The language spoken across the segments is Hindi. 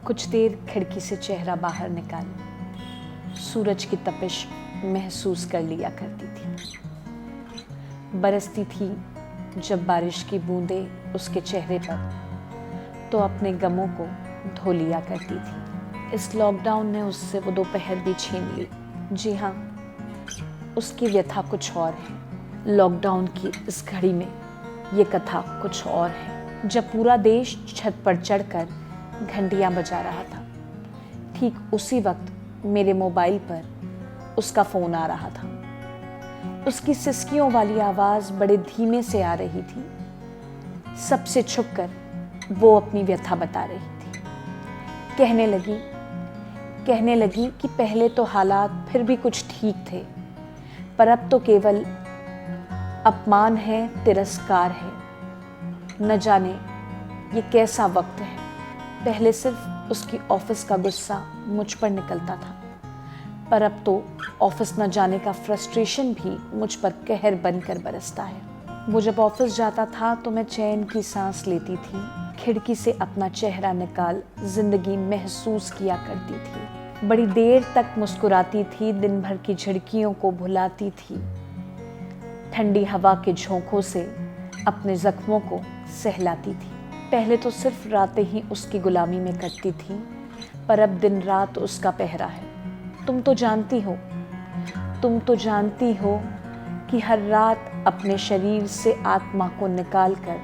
कुछ देर खिड़की से चेहरा बाहर निकाल सूरज की तपिश महसूस कर लिया करती थी। बरसती थी जब बारिश की बूंदें उसके चेहरे पर, तो अपने गमों को धो लिया करती थी। इस लॉकडाउन ने उससे वो दोपहर भी छीन ली। जी हाँ, उसकी व्यथा कुछ और है। लॉकडाउन की इस घड़ी में ये कथा कुछ और है। जब पूरा देश छत पर चढ़कर घंटियां बजा रहा था, ठीक उसी वक्त मेरे मोबाइल पर उसका फ़ोन आ रहा था। उसकी सिसकियों वाली आवाज़ बड़े धीमे से आ रही थी। सबसे छुपकर वो अपनी व्यथा बता रही थी। कहने लगी कि पहले तो हालात फिर भी कुछ ठीक थे, पर अब तो केवल अपमान है, तिरस्कार है। न जाने ये कैसा वक्त है। पहले सिर्फ उसकी ऑफिस का गुस्सा मुझ पर निकलता था, पर अब तो ऑफिस न जाने का फ्रस्ट्रेशन भी मुझ पर कहर बनकर बरसता है। वो जब ऑफिस जाता था तो मैं चैन की सांस लेती थी। खिड़की से अपना चेहरा निकाल जिंदगी महसूस किया करती थी। बड़ी देर तक मुस्कुराती थी, दिन भर की झिड़कियों को भुलाती थी। ठंडी हवा के झोंकों से अपने जख्मों को सहलाती थी। पहले तो सिर्फ रातें ही उसकी गुलामी में कटती थी, पर अब दिन रात उसका पहरा है। तुम तो जानती हो कि हर रात अपने शरीर से आत्मा को निकालकर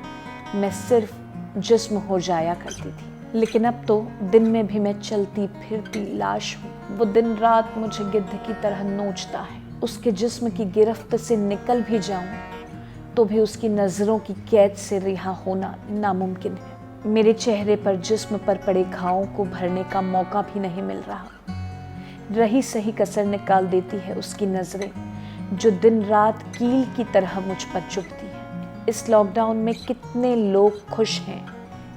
मैं सिर्फ जिस्म हो जाया करती थी। लेकिन अब तो दिन में भी मैं चलती फिरती लाश हूँ। वो दिन रात मुझे गिद्ध की तरह नोचता है। उसके जिस्म की गिरफ्त से निकल भी जाऊं तो भी उसकी नज़रों की कैद से रिहा होना नामुमकिन है। मेरे चेहरे पर जिस्म पर पड़े घावों को भरने का मौका भी नहीं मिल रहा। रही सही कसर निकाल देती है उसकी नज़रें, जो दिन रात कील की तरह मुझ पर चुभती है। इस लॉकडाउन में कितने लोग खुश हैं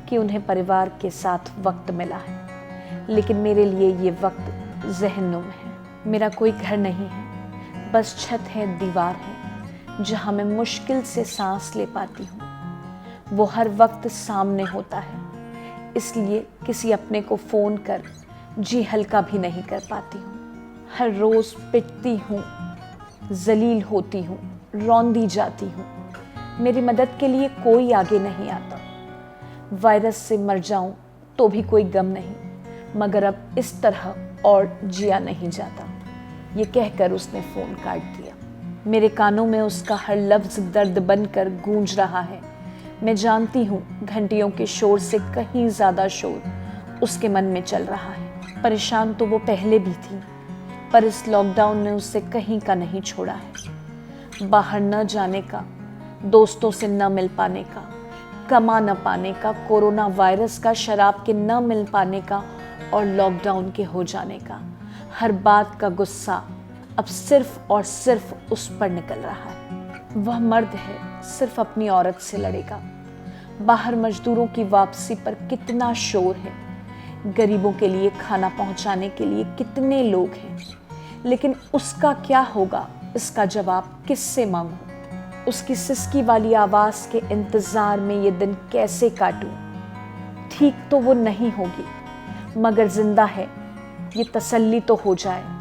कि उन्हें परिवार के साथ वक्त मिला है, लेकिन मेरे लिए ये वक्त ज़हनुम है। मेरा कोई घर नहीं है, बस छत है, दीवार है, जहाँ मैं मुश्किल से सांस ले पाती हूँ। वो हर वक्त सामने होता है, इसलिए किसी अपने को फ़ोन कर जी हल्का भी नहीं कर पाती हूँ। हर रोज़ पिटती हूँ, जलील होती हूँ, रौंदी जाती हूँ। मेरी मदद के लिए कोई आगे नहीं आता। वायरस से मर जाऊँ तो भी कोई गम नहीं, मगर अब इस तरह और जिया नहीं जाता। ये कहकर उसने फ़ोन काट दिया। मेरे कानों में उसका हर लफ्ज़ दर्द बनकर गूंज रहा है। मैं जानती हूँ घंटियों के शोर से कहीं ज़्यादा शोर उसके मन में चल रहा है। परेशान तो वो पहले भी थी, पर इस लॉकडाउन ने उससे कहीं का नहीं छोड़ा है। बाहर न जाने का, दोस्तों से न मिल पाने का, कमा न पाने का, कोरोना वायरस का, शराब के न मिल पाने का और लॉकडाउन के हो जाने का, हर बात का गुस्सा अब सिर्फ और सिर्फ उस पर निकल रहा है। वह मर्द है, सिर्फ अपनी औरत से लड़ेगा। बाहर मजदूरों की वापसी पर कितना शोर है, गरीबों के लिए खाना पहुंचाने के लिए कितने लोग हैं, लेकिन उसका क्या होगा, इसका जवाब किससे मांगूं? उसकी सिसकी वाली आवाज़ के इंतज़ार में ये दिन कैसे काटूं? ठीक तो वो नहीं होगी, मगर जिंदा है ये तसल्ली तो हो जाए।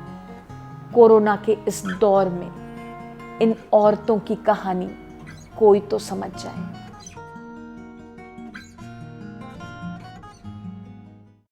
कोरोना के इस दौर में इन औरतों की कहानी कोई तो समझ जाए।